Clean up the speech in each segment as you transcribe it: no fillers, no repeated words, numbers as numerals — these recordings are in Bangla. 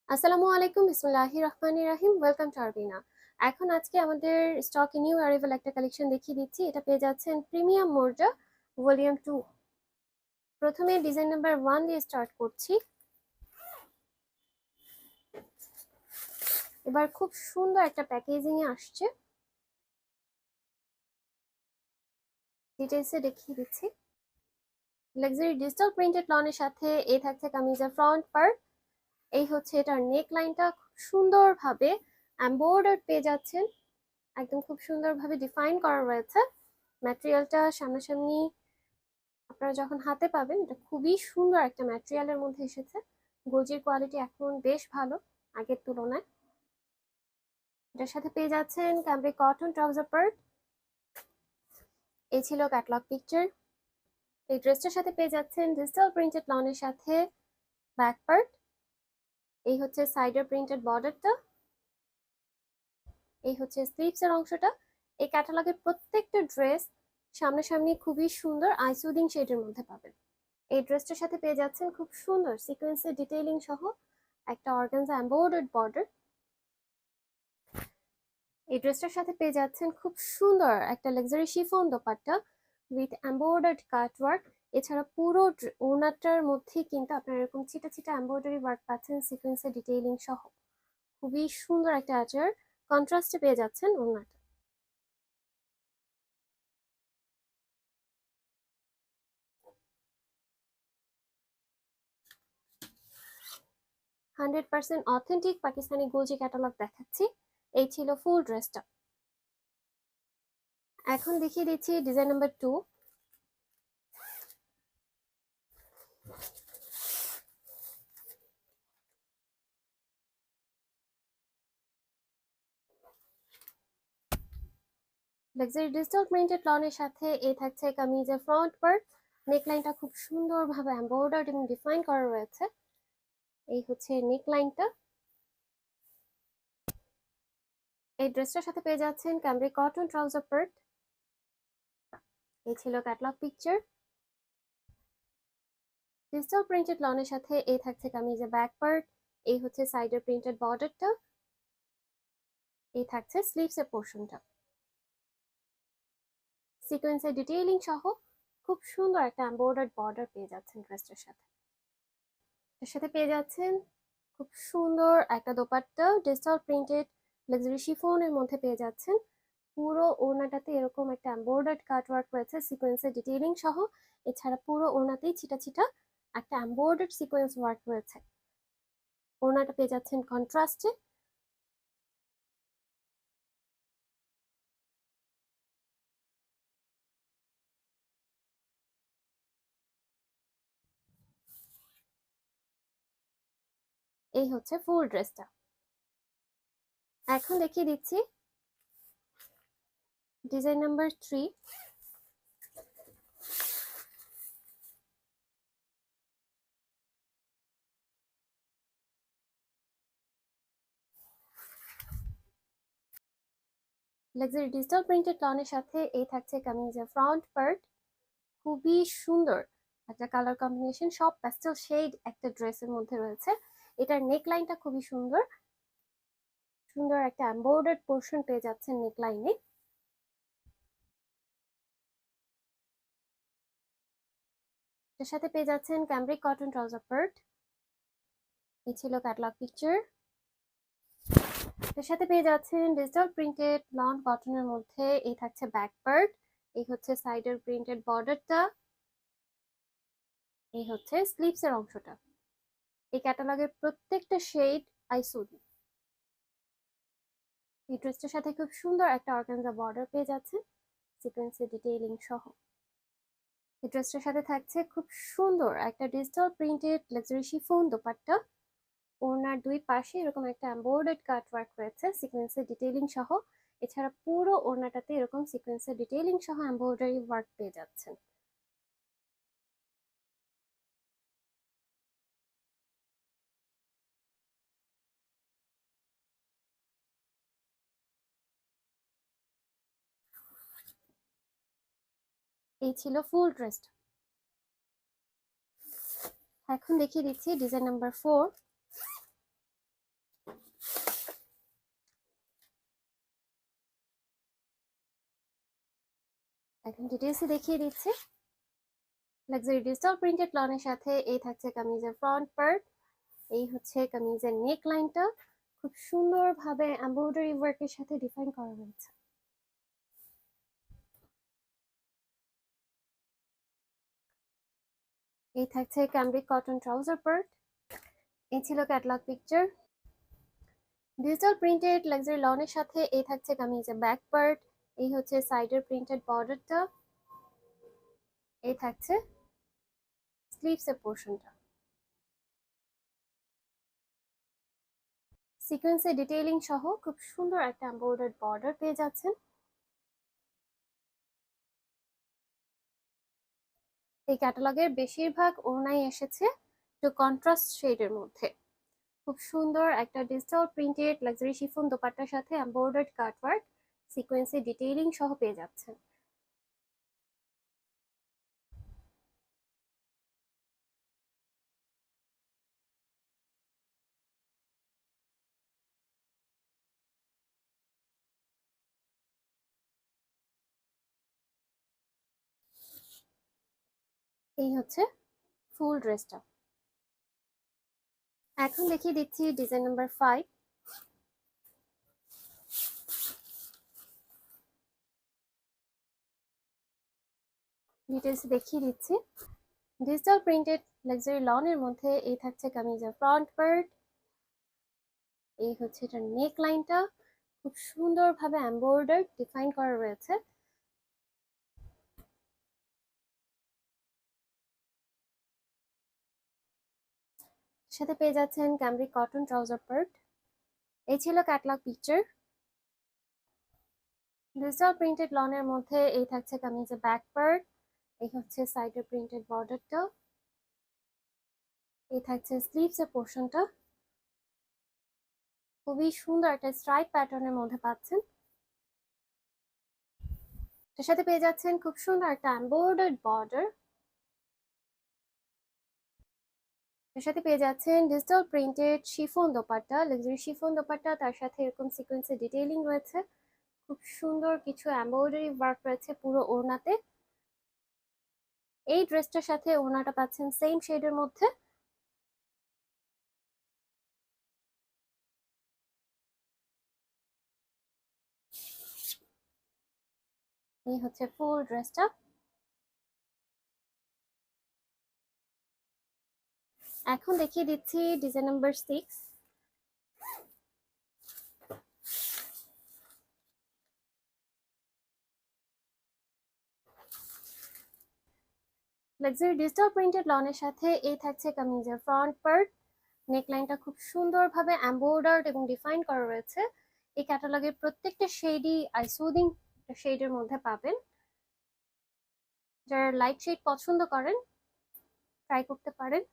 আসসালামু আলাইকুম, বিসমিল্লাহির রহমানির রহিম। Welcome to আরবিনা। এখন আজকে আমাদের স্টকে নিউ অ্যারাইভাল একটা কালেকশন দেখিয়ে দিচ্ছি। এটা পেয়ে যাচ্ছেন প্রিমিয়াম মোর্জা ভলিউম 2। প্রথমে ডিজাইন নাম্বার 1 দিয়ে স্টার্ট করছি। এবার খুব সুন্দর একটা প্যাকেজিং এ আসছে, ডিটেইলসে দেখিয়ে দিচ্ছি। লাক্সারি ডিজিটাল প্রিন্টেড লনের সাথে এই থাকছে কামিজের ফ্রন্ট পার্ট। এই হচ্ছে এটার নেক লাইনটা খুব সুন্দরভাবে এমব্রয়ডারি পেয়ে যাচ্ছেন, একদম খুব সুন্দরভাবে ডিফাইন করা রয়েছে। ম্যাটেরিয়ালটা সামনাসামনি আপনারা যখন হাতে পাবেন, এটা খুবই সুন্দর একটা ম্যাটেরিয়ালের মধ্যে এসেছে। গজির কোয়ালিটি এখন বেশ ভালো আগের তুলনায়। এটার সাথে পেয়ে যাচ্ছেন ক্যামব্রিক কটন ট্রাউজার পার্ট। এই ছিল ক্যাটালগ পিকচার। এই ড্রেসটার সাথে পেয়ে যাচ্ছেন ডিজিটাল প্রিন্টেড লনের সাথে ব্যাক পার্ট। এই হচ্ছে সাইডের প্রিন্টেড বর্ডারটা, এই হচ্ছে স্লিভসের অংশটা। এই ক্যাটালগের প্রত্যেকটা ড্রেস সামনাসামনি খুবই সুন্দর আইসুদিং শেডের মধ্যে পাবেন। এই ড্রেসটার সাথে পেয়ে যাচ্ছেন খুব সুন্দর সিকোয়েন্সের ডিটেইলিং সহ একটা অর্গানজা এমব্রয়ডার্ড বর্ডার। এই ড্রেসটার সাথে পেয়ে যাচ্ছেন খুব সুন্দর একটা luxury chiffon dupatta with embroidered cut work. এছাড়া পুরো ওড়নাটার মধ্যে কিন্তু আপনারা এরকম ছিটা ছিটা এমব্রয়ডারি ওয়ার্ক পাচ্ছেন সিকোয়েন্সের ডিটেইলিং সহ। খুবই সুন্দর একটা আচার কন্ট্রাস্টে পেয়ে যাচ্ছেন ওড়নাটা। 100% অথেন্টিক পাকিস্তানি গোলজি ক্যাটালগ দেখাচ্ছি। এই ছিল ফুল ড্রেসটা। এখন দেখিয়ে দিচ্ছি design number 2। Luxury digital printed লনের সাথে এই থাকছে কামিজের ফ্রন্ট পার্ট। নেকলাইনটা খুব সুন্দরভাবে এমব্রয়ডার্ড এবং ডিফাইন করা রয়েছে। এই হচ্ছে নেকলাইনটা। এই ড্রেসটার সাথে পেয়ে যাচ্ছেন ক্যামব্রিক কটন ট্রাউজার পার্ট। এই ছিল ক্যাটালগ পিকচার। ডিজিটাল প্রিন্টেড লনের সাথে এই থাকছে কামিজের ব্যাক পার্ট। এই হচ্ছে সাইডের প্রিন্টেড বর্ডারটা। এই থাকছে স্লিভসের পোর্শনটা। সিকোয়েন্সের ডিটেইলিং সহ খুব সুন্দর একটা এমব্রয়ডার্ড বর্ডার পেয়ে যাচ্ছেন ড্রেসটার সাথে। এর সাথে পেয়ে যাচ্ছেন খুব সুন্দর একটা দোপাট্টা ডিজিটাল প্রিন্টেড লাক্সারি শিফনের মধ্যে পেয়ে যাচ্ছেন। পুরো ওড়নাটাতে এরকম একটা এমব্রয়ডার্ড কাট ওয়ার্ক রয়েছে সিকোয়েন্সের ডিটেইলিং সহ। এছাড়া পুরো ওড়নাতেই ছিটা ছিটা একটা এমব্রয়ডার্ড সিকোয়েন্স ওয়ার্ক রয়েছে। ওড়নাটা পেয়ে যাচ্ছেন কন্ট্রাস্টে। এই হচ্ছে ফুল ড্রেসটা। এখন দেখিয়ে দিচ্ছি design number 3। Luxury digital printed লনের সাথে এই থাকছে কামিজের ফ্রন্ট পার্ট। খুবই সুন্দর একটা কালার কম্বিনেশন, সব প্যাস্টেল শেড একটা ড্রেসের মধ্যে রয়েছে। এটার নেক লাইনটা খুবই সুন্দর, সুন্দর একটা এমব্রয়ডার্ড পোর্শন পেয়ে যাচ্ছেন নেক লাইনে। এর সাথে পেয়ে যাচ্ছেন ক্যামব্রিক কটন ট্রাউজার পার্ট। এই ছিল ক্যাটালগ পিকচার। এর সাথে পেয়ে যাচ্ছেন ডিজিটাল প্রিন্টেড লন কটনের মধ্যে এই থাকছে ব্যাক পার্ট। এই হচ্ছে সাইডের প্রিন্টেড বর্ডারটা। এই হচ্ছে স্লিভসের অংশটা। এই ক্যাটালগের প্রত্যেকটা শেড আইসুদি। এই ড্রেসটার সাথে খুব সুন্দর একটা অর্গানজা বর্ডার পেয়ে যাচ্ছে সিকোয়েন্সের ডিটেইলিং সহ। এই ড্রেসটার সাথে থাকছে খুব সুন্দর একটা digital printed luxury chiffon dupatta. ওড়নার দুই পাশে এরকম একটা এমব্রয়ডার্ড কাট ওয়ার্ক রয়েছে সিকোয়েন্সের ডিটেইলিং সহ। এছাড়া পুরো ওড়নাটাতে এরকম সিকোয়েন্সের ডিটেইলিং সহ এমব্রয়ডারি ওয়ার্ক পেয়ে যাচ্ছেন। এই ছিল ফুল ড্রেসটা। এখন দেখিয়ে দিচ্ছি ডিজাইন নাম্বার 4। এখন ডিটেলসে দেখিয়ে দিচ্ছি। লাক্সারি ডিজিটাল প্রিন্টেড লনের সাথে এই থাকছে কামিজের ফ্রন্ট পার্ট, এই হচ্ছে কামিজের নেক লাইনটা খুব সুন্দরভাবে এমব্রয়ডারি ওয়ার্কের সাথে ডিফাইন করা হয়েছে। এই থাকছে ক্যামব্রিক কটন ট্রাউজার পার্ট। এই ছিল catalogue picture. Digital printed luxury লনের সাথে এই থাকছে কামিজের ব্যাক পার্ট, এই হচ্ছে সাইডের প্রিন্টেড বর্ডারটা, এই থাকছে স্লিভসের পোর্শনটা। সিকোয়েন্সে ডিটেইলিং সহ খুব সুন্দর একটা এমব্রয়ডার্ড বর্ডার পেয়ে যাচ্ছেন। এই ক্যাটালগের বেশিরভাগ ওড়নাই এসেছে একটু কন্ট্রাস্ট শেডের মধ্যে। খুব সুন্দর একটা ডিজিটাল প্রিন্টেড লাক্সারি শিফন দোপাট্টার সাথে এমব্রয়ডার্ড কাটওয়ার্ক সিকোয়েন্সে ডিটেইলিং সহ পেয়ে যাচ্ছেন। এই হচ্ছে ফুল ড্রেসটা। এখন দেখিয়ে দিচ্ছি ডিজাইন নাম্বার 5। ডিটেলস দেখিয়ে দিচ্ছি। ডিজিটাল প্রিন্টেড লাক্সারি লনের মধ্যে এই থাকছে কামিজের ফ্রন্ট পার্ট, এই হচ্ছে এটার নেক লাইনটা খুব সুন্দরভাবে এমব্রয়ডারি ডিফাইন করা রয়েছে। সাথে পেয়ে যাচ্ছেন ক্যামব্রিক কটন ট্রাউজার পার্ট। এই ছিল ক্যাটালগ পিকচার। ডিজিটাল প্রিন্টেড লনের মধ্যে এই থাকছে কামিজের ব্যাক পার্ট, এই হচ্ছে সাইডের প্রিন্টেড বর্ডারটা, এই থাকছে স্লিভসের পোর্শনটা। খুবই সুন্দর একটা স্ট্রাইপ প্যাটার্নের মধ্যে পাচ্ছেন। এর সাথে পেয়ে যাচ্ছেন খুব সুন্দর একটা এমব্রয়ডার্ড বর্ডার। এর সাথে পেয়ে যাচ্ছেন digital printed chiffon dupatta, luxury chiffon dupatta, তার সাথে এরকম সিকোয়েন্সের ডিটেইলিং রয়েছে। খুব সুন্দর কিছু এমব্রয়ডারি ওয়ার্ক রয়েছে পুরো ওড়নাতে। এই ড্রেসটার সাথে ওড়নাটা পাচ্ছেন সেম শেডের মধ্যে। এই হচ্ছে ফুল ড্রেসটা। এখন দেখিয়ে দিচ্ছি design number 6। Luxury digital printed লনের সাথে এই থাকছে কামিজের ফ্রন্ট পার্ট, নেকলাইনটা খুব সুন্দরভাবে এমব্রয়ডার্ড এবং ডিফাইন করা রয়েছে। এই ক্যাটালগের প্রত্যেকটা শেডই আইসুদিং শেডের মধ্যে পাবেন। যারা লাইট শেড পছন্দ করেন ট্রাই করতে পারেন।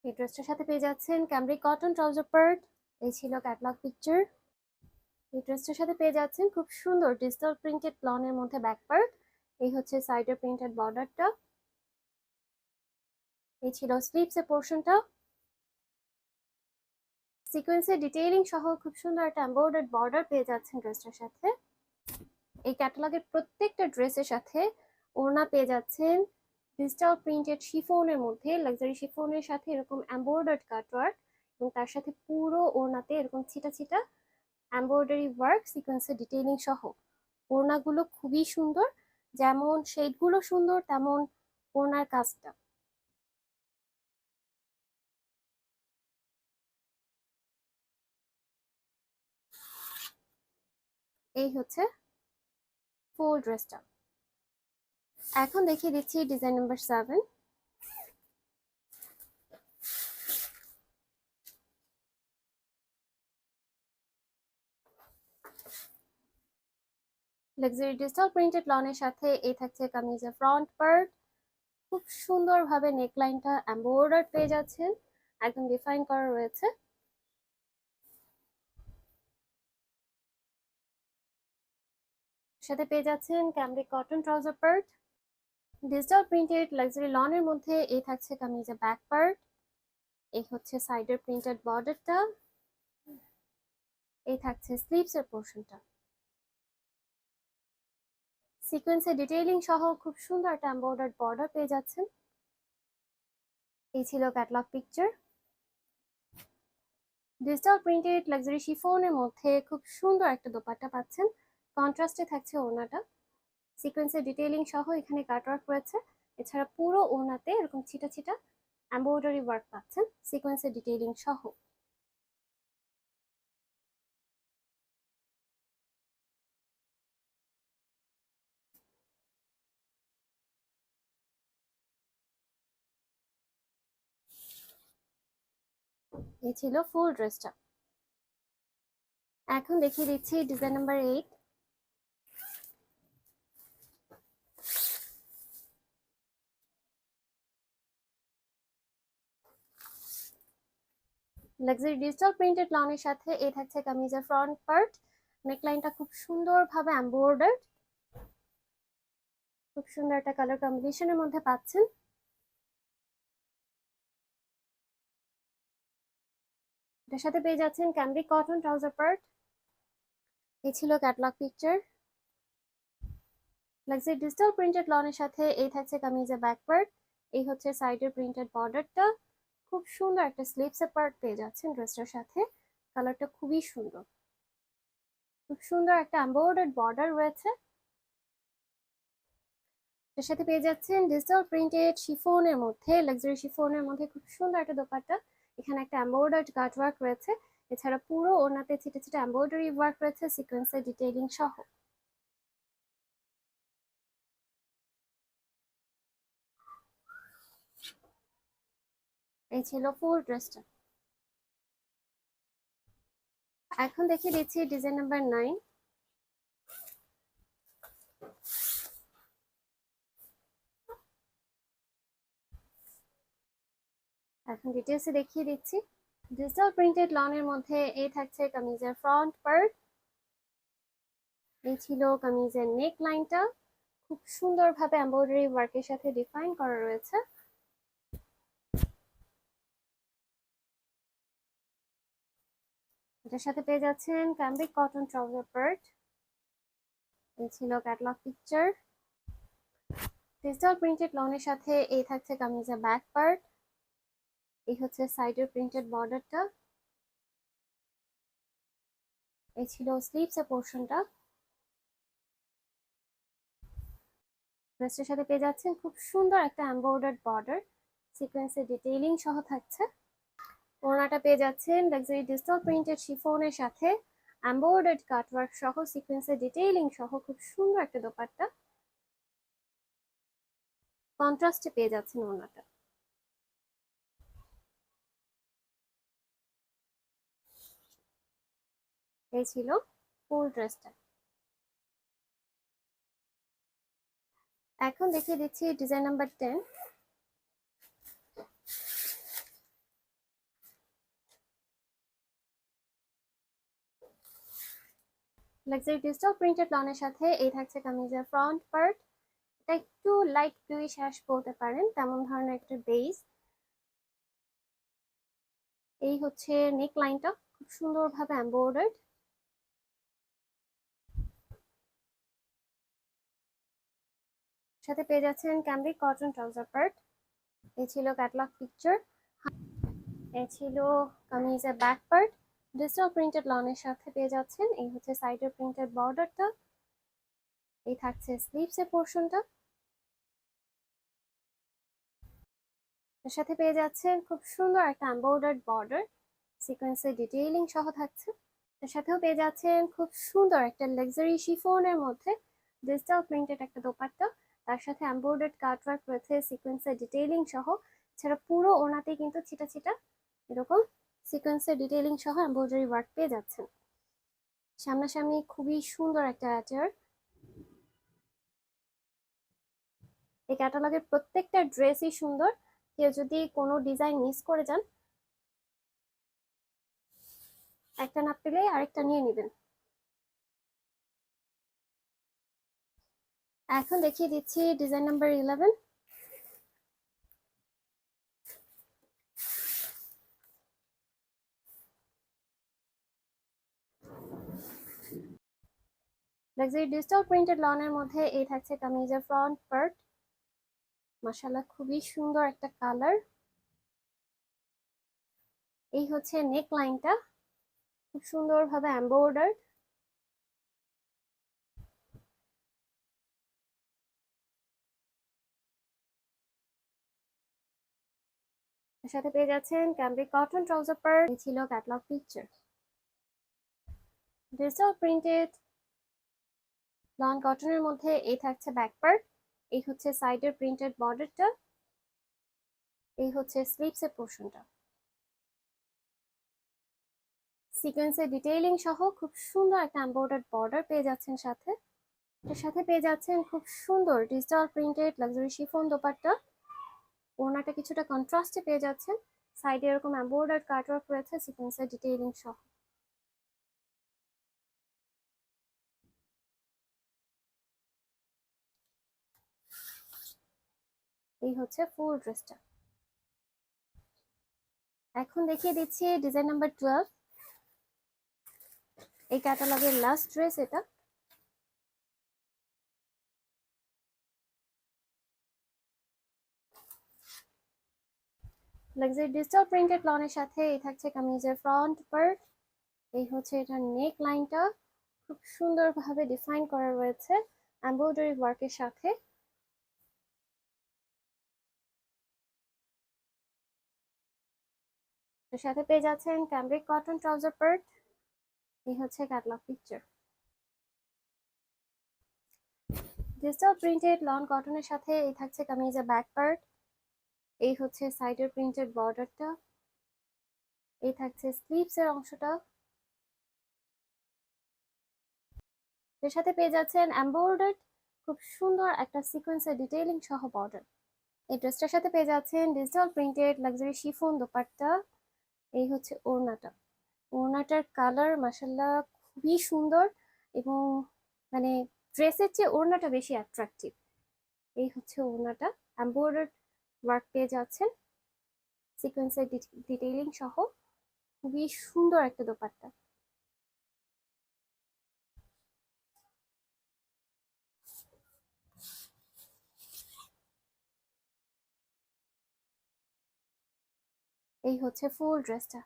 এই ড্রেসটার সাথে পেয়ে যাচ্ছেন ক্যামব্রিক কটন ট্রাউজার পার্ট। এই ছিল ক্যাটালগ পিকচার। এই ড্রেসটার সাথে পেয়ে যাচ্ছেন খুব সুন্দর ডিজিটাল প্রিন্টেড লনের মধ্যে ব্যাক পার্ট, এই হচ্ছে সাইডের প্রিন্টেড বর্ডারটা, এই ছিল স্লিভসের পোর্শনটা। সিকোয়েন্সের ডিটেইলিং সহ খুব সুন্দর একটা এমব্রয়ডার্ড বর্ডার পেয়ে যাচ্ছেন ড্রেসটার সাথে। এই ক্যাটালগের প্রত্যেকটা ড্রেসের সাথে ওড়না পেয়ে যাচ্ছেন ডিজিটাল প্রিন্টেড শিফনের মধ্যে, লাক্সারি শিফনের সাথে এরকম এমব্রয়ডার্ড কাটওয়ার্ক এবং তার সাথে পুরো ওড়নাতে এরকম ছিটা ছিটা এমব্রয়ডারি ওয়ার্ক সিকোয়েন্সের ডিটেইলিং সহ। ওড়নাগুলো খুবই সুন্দর, যেমন শেডগুলো সুন্দর তেমন ওড়নার কাজটা। এই হচ্ছে ফুল ড্রেসটা। এখন দেখিয়ে দিচ্ছি design number 7। Luxury digital printed লনের সাথে এই থাকছে কামিজের ফ্রন্ট পার্ট, খুব সুন্দরভাবে নেকলাইনটা এমব্রয়ডার্ড পেয়ে যাচ্ছেন, একদম ডিফাইন করা রয়েছে। সাথে পেয়ে যাচ্ছেন cambric cotton trouser part. Digital printed luxury লনের মধ্যে এই থাকছে কামিজের ব্যাক পার্ট, এই হচ্ছে সাইডের প্রিন্টেড বর্ডারটা, এই থাকছে স্লিভসের পোর্শনটা। সিকোয়েন্সের ডিটেইলিং সহ খুব সুন্দর একটা এমব্রয়ডার্ড বর্ডার পেয়ে যাচ্ছেন। এই ছিল catalogue picture. Digital printed luxury শিফনের মধ্যে খুব সুন্দর একটা দোপাট্টা পাচ্ছেন। কন্ট্রাস্টে থাকছে ওড়নাটা, সিকোয়েন্সের ডিটেইলিং সহ এখানে কাটওয়ার্ক রয়েছে। এছাড়া পুরো ওড়নাতে এরকম ছিটা ছিটা এমব্রয়ডারি ওয়ার্ক পাচ্ছেন সিকোয়েন্সের ডিটেইলিং সহ। এই ছিল ফুল ড্রেসটা। এখন দেখিয়ে দিচ্ছি design number 8। Luxury digital printed লনের সাথে এই থাকছে কামিজের ফ্রন্ট পার্ট। নেকলাইনটা খুব সুন্দরভাবে এমব্রয়ডার্ড, খুব সুন্দর একটা কালার কম্বিনেশনের মধ্যে পাচ্ছেন। এটার সাথে পেয়ে যাচ্ছেন ক্যামব্রিক কটন ট্রাউজার পার্ট। এই ছিল catalogue picture. Luxury digital printed লনের সাথে এই থাকছে কামিজের ব্যাক পার্ট। এই হচ্ছে সাইডের প্রিন্টেড বর্ডারটা। খুব সুন্দর একটা স্লিভসের পার্ট পেয়ে যাচ্ছেন ড্রেসটার সাথে। কালারটা খুবই সুন্দর, খুব সুন্দর একটা এমব্রয়ডার্ড বর্ডার রয়েছে। এর সাথে পেয়ে যাচ্ছেন ডিজিটাল প্রিন্টেড শিফনের মধ্যে, লাক্সারি শিফনের মধ্যে খুব সুন্দর একটা দোপাট্টা। এখানে একটা এমব্রয়ডার্ড কাট ওয়ার্ক রয়েছে। এছাড়া পুরো ওড়নাতে ছিটে ছিটে এমব্রয়ডারি ওয়ার্ক রয়েছে সিকোয়েন্সের ডিটেইলিং সহ। এই ছিল ফুল ড্রেসটা। এখন দেখিয়ে দিচ্ছি ডিজাইন নাম্বার 9। এখন ডিটেলসে দেখিয়ে দিচ্ছি। ডিজিটাল প্রিন্টেড লনের মধ্যে এই থাকছে কামিজের ফ্রন্ট পার্ট। এই ছিল কামিজের নেক লাইনটা, খুব সুন্দরভাবে এমব্রয়ডারি ওয়ার্কের সাথে ডিফাইন করা রয়েছে। এটার সাথে পেয়ে যাচ্ছেন ক্যামব্রিক কটন ট্রাউজার পার্ট। এই ছিল ক্যাটালগ পিকচার। ডিজিটাল প্রিন্টেড লনের সাথে এই থাকছে কামিজের ব্যাক পার্ট। এই হচ্ছে সাইডের প্রিন্টেড বর্ডারটা। এই ছিল স্লিভস এর পোর্শনটা। ড্রেসটার সাথে পেয়ে যাচ্ছেন খুব সুন্দর একটা এমব্রয়ডার্ড বর্ডার, সিকোয়েন্সের ডিটেইলিং সহ থাকছে। ওড়নাটা পেয়ে যাচ্ছেন লাক্সারি ডিজিটাল প্রিন্টেড শিফনের সাথে এমব্রয়ডার্ড কাটওয়ার্ক সহ সিকোয়েন্সের ডিটেইলিং সহ খুব সুন্দর একটা দোপাট্টা। কন্ট্রাস্টে পেয়ে যাচ্ছেন ওড়নাটা। এই ছিল ফুল ড্রেসটা। এখন দেখিয়ে দিচ্ছি design number 10। Luxury digital printed লনের সাথে এই থাকছে কামিজের ফ্রন্ট পার্ট। এটা একটু লাইট ব্লুইশ অ্যাশ বলতে পারেন, তেমন ধরনের একটা বেস। এই হচ্ছে নেক লাইনটা, খুব সুন্দরভাবে এমব্রয়ডার্ড। সাথে পেয়ে যাচ্ছেন ক্যামব্রিক কটন ট্রাউজার পার্ট। এই ছিল ক্যাটালগ পিকচার। এই ছিল কামিজের ব্যাক পার্ট। ডিজিটাল প্রিন্টেড লনের সাথে পেয়ে যাচ্ছেন এই হচ্ছে সাইডের প্রিন্টেড বর্ডারটা। এই থাকছে স্লিভস এর পোর্শনটা। এর সাথে পেয়ে যাচ্ছেন খুব সুন্দর একটা এমব্রয়ডার্ড বর্ডার, সিকোয়েন্সের ডিটেইলিং সহ থাকছে। এর সাথেও পেয়ে যাচ্ছেন খুব সুন্দর একটা লাক্সারি শিফনের মধ্যে ডিজিটাল প্রিন্টেড একটা দোপাট্টা। তার সাথে এমব্রয়ডার্ড কাটওয়ার্ক রয়েছে সিকোয়েন্সের ডিটেইলিং সহ। এছাড়া পুরো ওড়নাতেই কিন্তু ছিটা ছিটা এরকম সিকোয়েন্সের ডিটেইলিং সহ এমব্রয়ডারি ওয়ার্ক পেয়ে যাচ্ছেন। সামনাসামনি খুবই সুন্দর একটা অ্যাটায়ার। এই ক্যাটালগের প্রত্যেকটা ড্রেসই সুন্দর। কেউ যদি কোনো ডিজাইন মিস করে যান, একটা না পেলে আরেকটা নিয়ে নেবেন। এখন দেখিয়ে দিচ্ছি design number 11। Luxury digital printed লনের মধ্যে এই থাকছে কামিজের ফ্রন্ট পার্ট। মাশাআল্লাহ খুবই সুন্দর একটা কালার। এই হচ্ছে নেক লাইনটা, খুব সুন্দরভাবে এমব্রয়ডার্ড। এর সাথে পেয়ে যাচ্ছেন ক্যামব্রিক কটন ট্রাউজার পার্ট। এই ছিল catalogue picture. Digital printed lawn কটনের মধ্যে এই থাকছে ব্যাক পার্ট। এই হচ্ছে সাইডের প্রিন্টেড বর্ডারটা। এই হচ্ছে স্লিভসের পোর্শনটা, সিকোয়েন্সের ডিটেইলিং সহ খুব সুন্দর একটা এমব্রয়ডার্ড বর্ডার পেয়ে যাচ্ছেন সাথে। এর সাথে পেয়ে যাচ্ছেন খুব সুন্দর digital printed luxury chiffon dupatta. ওড়নাটা কিছুটা কন্ট্রাস্টে পেয়ে যাচ্ছেন, সাইডে এরকম এমব্রয়ডার্ড কাটওয়ার্ক রয়েছে সিকোয়েন্সের ডিটেইলিং সহ। এই হচ্ছে ফুল ড্রেসটা। এখন দেখিয়ে দিচ্ছি ডিজাইন নাম্বার 12, এই ক্যাটালগের লাস্ট ড্রেস এটা। লাক্সারি ডিজিটাল প্রিন্টেড লনের সাথে এই থাকছে কামিজের ফ্রন্ট পার্ট। এই হচ্ছে এটার নেক লাইনটা, খুব সুন্দরভাবে ডিফাইন করা রয়েছে এমব্রয়ডারি ওয়ার্কের সাথে। এর সাথে পেয়ে যাচ্ছেন ক্যামব্রিক কটন ট্রাউজার পার্ট। এই হচ্ছে catalogue picture. Digital printed lawn কটনের সাথে এই থাকছে কামিজের ব্যাক পার্ট। এই হচ্ছে সাইডের প্রিন্টেড বর্ডারটা। এই থাকছে স্লিভস এর অংশটা। এর সাথে পেয়ে যাচ্ছেন এমব্রয়ডার্ড খুব সুন্দর একটা সিকোয়েন্সের ডিটেইলিং সহ বর্ডার। এই ড্রেসটার সাথে পেয়ে যাচ্ছেন digital printed luxury chiffon dupatta. এই হচ্ছে ওড়নাটা। ওড়নাটার কালার মাশাআল্লাহ খুবই সুন্দর এবং মানে ড্রেসের চেয়ে ওড়নাটা বেশি অ্যাট্রাকটিভ। এই হচ্ছে ওড়নাটা, এমব্রয়ডার্ড ওয়ার্ক পেয়ে যাচ্ছেন সিকোয়েন্সের ডিটেইলিং সহ, খুবই সুন্দর একটা দোপাট্টা। এই হচ্ছে ফুল ড্রেসটা।